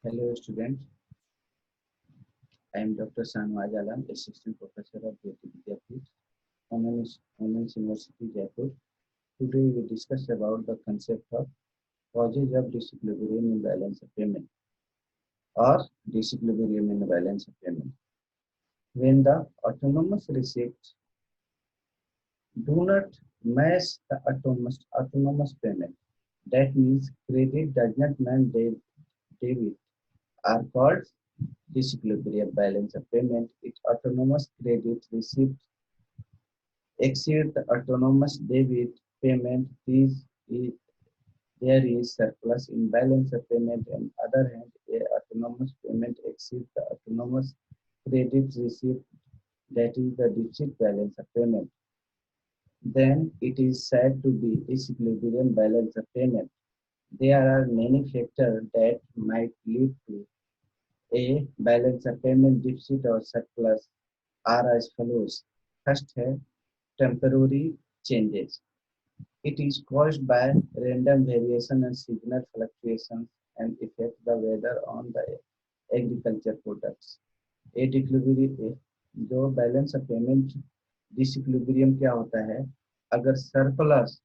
Hello students, I am Dr. Sanwaj Alam, Assistant Professor of Jyoti Vidyapith, Women's University, Jaipur. Today we discuss about the concept of causes of disequilibrium in balance of payment or disequilibrium in balance of payment. When the autonomous receipts do not match the autonomous payment, that means credit does not match debit, are called disequilibrium balance of payment. Its autonomous credit receipt exceed the autonomous debit payment. There is surplus in balance of payment. On the other hand, a autonomous payment exceeds the autonomous credit receipt, that is the deficit balance of payment. Then it is said to be disequilibrium balance of payment. There are many factors that might lead to a balance of payment deficit or surplus are as follows. First है temporary changes. It is caused by random variation and seasonal fluctuations and affect the weather on the agriculture products. A disequilibrium जो balance of payment disequilibrium क्या होता है, अगर surplus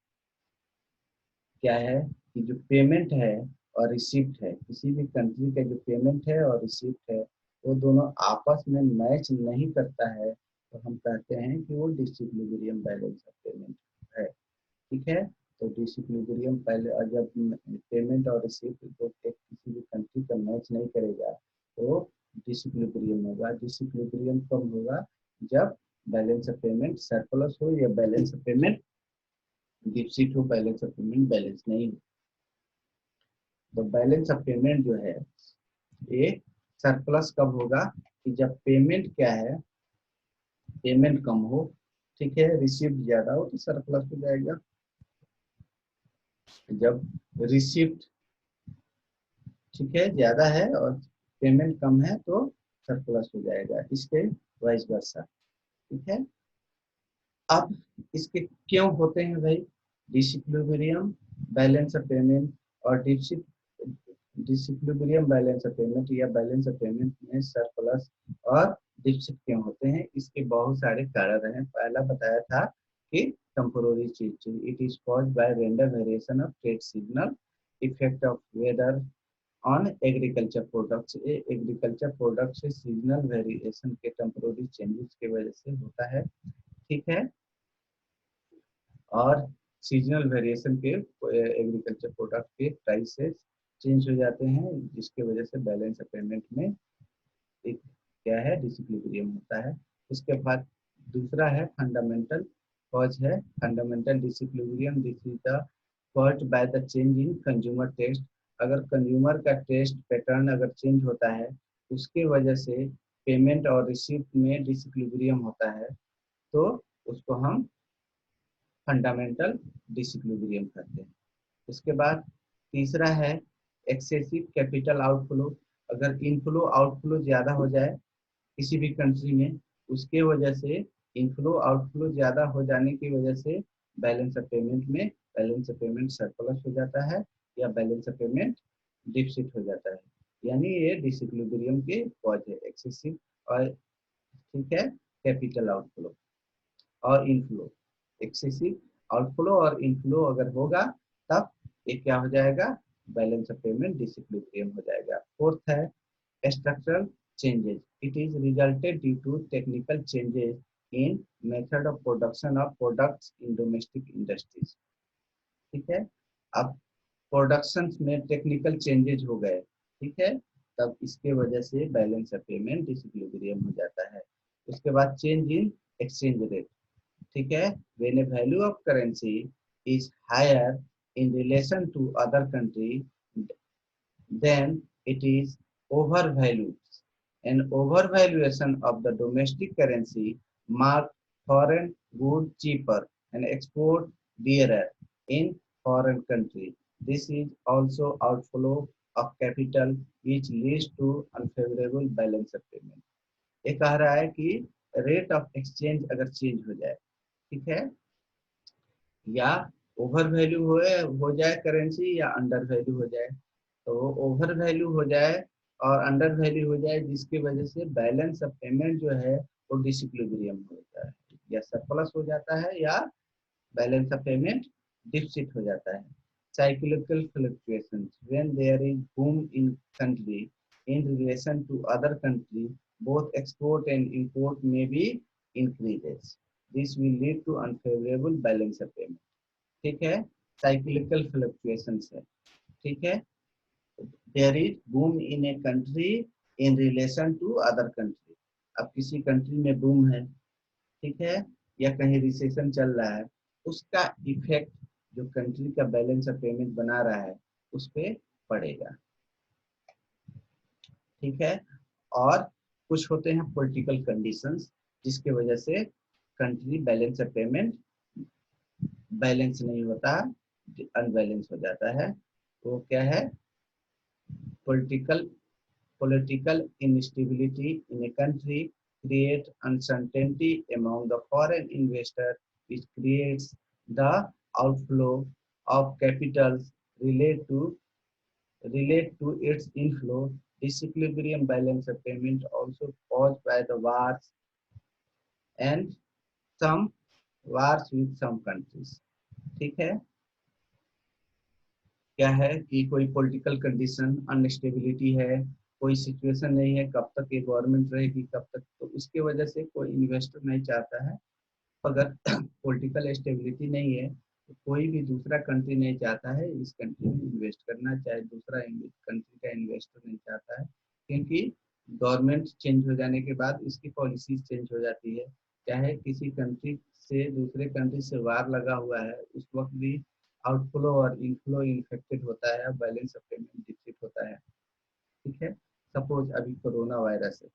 क्या है कि जो पेमेंट है और रिसिप्ट है, किसी भी कंट्री का जो पेमेंट है और रिसिप्ट है वो दोनों आपस में मैच नहीं करता है, तो हम कहते हैं कि वो डिसइक्विलिब्रियम बैलेंस ऑफ पेमेंट है। ठीक है, तो डिसइक्विलिब्रियम पहले जब पेमेंट और रिसिप्ट को किसी भी कंट्री का मैच नहीं करेगा तो डिसइक्विलिब्रियम होगा। डिसइक्विलिब्रियम कब होगा, जब बैलेंस ऑफ पेमेंट सरप्लस हो या बैलेंस ऑफ पेमेंट डिफिसिट हो, बैलेंस ऑफ पेमेंट बैलेंस नहीं हो। तो बैलेंस ऑफ पेमेंट जो है ये सरप्लस कब होगा कि जब पेमेंट क्या है, पेमेंट कम हो, ठीक है, रिसिप्ट ज्यादा हो तो सरप्लस हो जाएगा। जब रिसिप्ट ठीक है ज्यादा है और पेमेंट कम है तो सरप्लस हो जाएगा, इसके वाइस वर्सा। ठीक है, अब इसके क्यों होते हैं भाई डिसइक्विलिब्रियम बैलेंस ऑफ पेमेंट और डिसइक्विलिब्रियम बैलेंस ऑफ पेमेंट या बैलेंस ऑफ पेमेंट में सरप्लस और डिफिसिट क्यों होते हैं, इसके बहुत सारे कारण हैं। पहला बताया था कि temporary change, it is caused by random variation of trade signal, effect of weather on agriculture products. Agriculture product से सीजनल वेरिएशन के टेम्पोररी चेंजेस की वजह से होता है। ठीक है, और सीजनल वेरिएशन के एग्रीकल्चर प्रोडक्ट के प्राइसेस चेंज हो जाते हैं, जिसके वजह से बैलेंस ऑफ पेमेंट में एक क्या है डिसइक्विलिब्रियम होता है। उसके बाद दूसरा है फंडामेंटल कॉज है fundamental disequilibrium. This is the caused by the change in consumer taste. अगर कंज्यूमर का टेस्ट पैटर्न अगर चेंज होता है उसके वजह से पेमेंट और रिसीप्ट में डिसइक्विलिब्रियम होता है, तो उसको हम फंडामेंटल डिसइक्विलिब्रियम कहते हैं। उसके बाद तीसरा है एक्सेसिव कैपिटल आउटफ्लो। अगर इनफ्लो आउटफ्लो ज्यादा हो जाए किसी भी कंट्री में, उसके वजह से इनफ्लो आउटफ्लो ज्यादा हो जाने की वजह से बैलेंस ऑफ पेमेंट में बैलेंस ऑफ पेमेंट सरप्लस हो जाता है या बैलेंस ऑफ पेमेंट डिफिसिट हो जाता है, यानी ये डिसइक्विलिब्रियम के कॉज है एक्सेसिव और ठीक है कैपिटल आउटफ्लो और इनफ्लो। एक्सेसिव आउटफ्लो और इनफ्लो अगर होगा तब ये क्या हो जाएगा, बैलेंस ऑफ पेमेंट डिसइक्विलिब्रियम हो जाएगा। फोर्थ है structural changes. It is resulted due to technical changes in method of production of products in domestic industries. ठीक है, अब प्रोडक्शन में टेक्निकल चेंजेज हो गए, ठीक है, तब इसके वजह से बैलेंस ऑफ पेमेंट डिसइक्विलिब्रियम हो जाता है। उसके बाद चेंज इन एक्सचेंज रेट, ठीक है, when a value of currency is higher in relation to other country then it is overvalued. An overvaluation of the domestic currency mark foreign goods cheaper and export dearer in foreign country. This is also outflow of capital which leads to unfavorable balance of payment. ये कह रहा है कि rate of exchange अगर change हो जाए, ठीक है, या ओवर वैल्यू हो जाए करेंसी या अंडर वैल्यू हो जाए, तो ओवर वैल्यू हो जाए और अंडर वैल्यू हो जाए जिसकी वजह से बैलेंस ऑफ पेमेंट जो है वो डिसइक्विलिब्रियम होता है, या सरप्लस हो जाता है या बैलेंस ऑफ पेमेंट डिफिसिट हो जाता है। Cyclical fluctuations when there is boom in country in relation to other country, both export and import may be increases. This will lead to unfavorable balance of payment. ठीक है, cyclical fluctuations है, ठीक है। There is boom in a country in relation to other country. अब किसी country में boom है, ठीक है, या कहीं रिसेशन चल रहा है, उसका इफेक्ट जो कंट्री का बैलेंस ऑफ पेमेंट बना रहा है उस पर पड़ेगा, ठीक है। और कुछ होते हैं पॉलिटिकल कंडीशंस जिसके वजह से country balance of payment balance नहीं होता, अनबैलेंस हो जाता है। वो क्या है? Political political instability in a country create uncertainty among the foreign investor, which creates the outflow of capitals relate to its inflow. Disequilibrium balance of payment also caused by the wars and some wars with some countries, ठीक है। क्या है कि कोई political condition instability है, कोई situation नहीं है कब तक ये गवर्नमेंट रहेगी कब तक, तो उसकी वजह से कोई इन्वेस्टर नहीं चाहता है। अगर पॉलिटिकल स्टेबिलिटी नहीं है तो कोई भी दूसरा कंट्री नहीं चाहता है इस कंट्री में इन्वेस्ट करना, चाहे दूसरा कंट्री का इन्वेस्टर नहीं चाहता है, क्योंकि गवर्नमेंट चेंज हो जाने के बाद इसकी पॉलिसीज चेंज हो जाती है। चाहे किसी कंट्री से दूसरे कंट्री से वार लगा हुआ है उस वक्त भी आउटफ्लो और इनफ्लो इन्फेक्टेड होता है, बैलेंस ऑफ पेमेंट डिफिसिट होता है, ठीक है। सपोज अभी कोरोना वायरस है,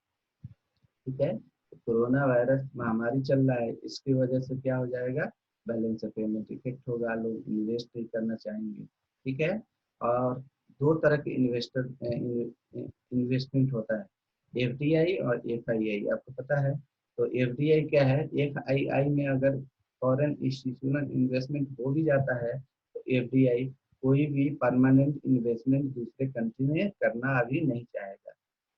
ठीक है, तो कोरोना वायरस महामारी चल रहा है, इसकी वजह से क्या हो जाएगा? बैलेंस ऑफ पेमेंट इफेक्ट होगा, लोग इन्वेस्ट नहीं करना चाहेंगे, ठीक है। और दो तरह के इन्वेस्टमेंट होता है, एफडीआई और एफआईआई, आपको पता है। तो एफडीआई क्या है? एफआईआई में अगर फॉरेन इंस्टीट्यूशनल इन्वेस्टमेंट हो भी जाता है तो एफडीआई कोई भी परमानेंट इन्वेस्टमेंट दूसरे कंट्री में करना अभी नहीं चाहेगा।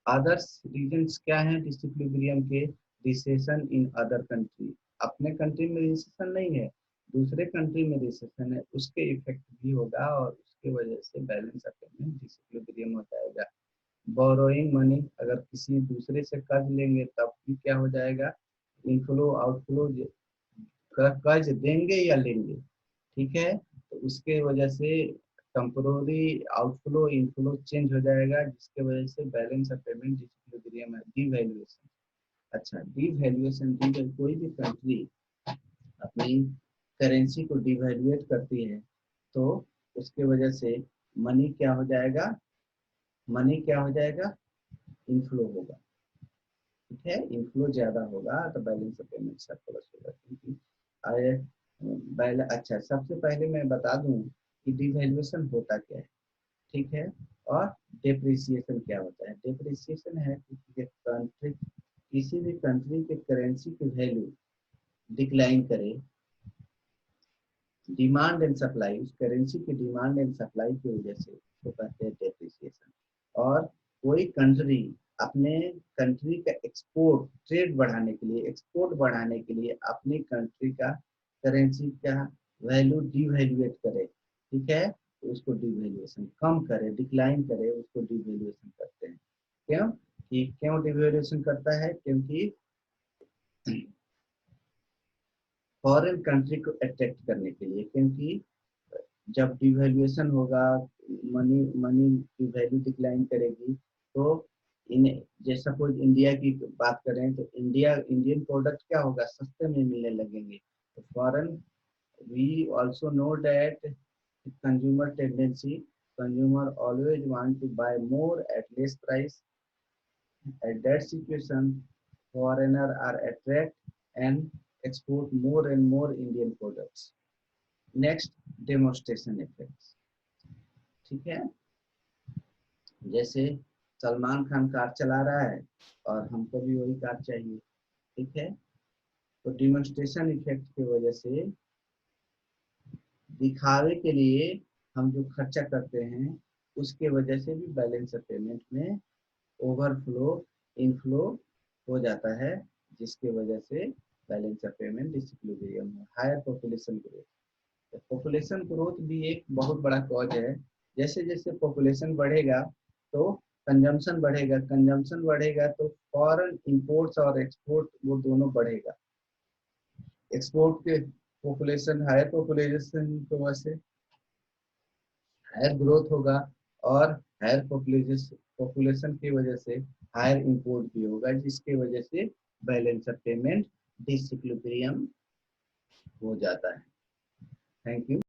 अदर्स रीजंस क्या हैं डिसइक्विलिब्रियम के? रिसेशन इन अदर कंट्री, अपने कंट्री में रिसेशन नहीं है, दूसरे कंट्री में रिसेशन है, उसके इफेक्ट भी होगा और उसके वजह से बैलेंस ऑफ पेमेंट डिसइक्विलिब्रियम हो जाएगा। बोरोइंग मनी, अगर किसी दूसरे से कर्ज लेंगे तब भी क्या हो जाएगा? इनफ्लो आउटफ्लो, कर्ज देंगे या लेंगे, ठीक है, तो उसके वजह से टेम्पोररी आउटफ्लो इनफ्लो चेंज हो जाएगा जिसके वजह से बैलेंस ऑफ पेमेंट डिसइक्विलिब्रियम है। डिवैल्यूएशन, अच्छा डिवैल्यूएशन, कोई भी कंट्री अपनी करेंसी को डिवैल्यूएट करती है तो उसके वजह से मनी क्या हो जाएगा? मनी क्या हो जाएगा? इनफ्लो होगा, ठीक है, इनफ्लो ज्यादा होगा तो बैलेंस ऑफ पेमेंट सरप्लस होगा, क्योंकि अच्छा सबसे पहले मैं बता दूं कि डिवैल्यूएशन होता क्या है, ठीक है, और डेप्रिसिएशन क्या होता है। डेप्रिसिएशन है कि कंट्री, किसी भी कंट्री के करेंसी की वैल्यू डिक्लाइन करे, डिमांड एंड सप्लाई, उस करेंसी की डिमांड एंड सप्लाई की वजह से उसको कहते हैं डेप्रिसिएशन। और कोई कंट्री अपने कंट्री का एक्सपोर्ट ट्रेड बढ़ाने के लिए, एक्सपोर्ट बढ़ाने के लिए अपनी कंट्री का करेंसी का वैल्यू डिवैल्यूएट करे, ठीक है, तो उसको डिवैल्यूएशन, कम करे डिक्लाइन करे उसको डिवैल्यूएशन करते हैं। क्यों? कि क्यों डिवैल्यूएशन करता है? क्योंकि फॉरेन कंट्री को अट्रैक्ट करने के लिए, क्योंकि जब डिवैल्यूएशन होगा, मनी मनी की वैल्यू डिक्लाइन करेगी तो इन, जैसे सपोज इंडिया की बात करें तो इंडियन प्रोडक्ट क्या होगा? सस्ते में मिलने लगेंगे। तो foreign, we also know that consumer tendency, consumer always want to buy more at less price. At that situation, foreigners are attract and export more and more Indian products. Next, demonstration effects, ठीक है। जैसे Salman Khan car चला रहा है और हमको भी वही कार चाहिए, ठीक है, तो डिमॉन्स्ट्रेशन इफेक्ट की वजह से दिखावे के लिए हम जो खर्चा करते हैं उसके वजह से भी बैलेंस ऑफ पेमेंट में ओवरफ्लो इनफ्लो हो जाता है, जिसकी वजह से बैलेंस ऑफ पेमेंट डिसइक्विलिब्रियम है। Higher population growth, population growth भी एक बहुत बड़ा कॉज है। जैसे जैसे पॉपुलेशन बढ़ेगा तो कंजम्पशन बढ़ेगा तो फॉरेन इंपोर्ट्स और एक्सपोर्ट वो दोनों बढ़ेगा। एक्सपोर्ट के पॉपुलेशन हायर पॉपुलेशन की वजह से हायर ग्रोथ होगा, और हायर पॉपुलेशन की वजह से हायर इंपोर्ट भी होगा, जिसकी वजह से बैलेंस ऑफ पेमेंट डिसइक्विलिब्रियम हो जाता है। Thank you.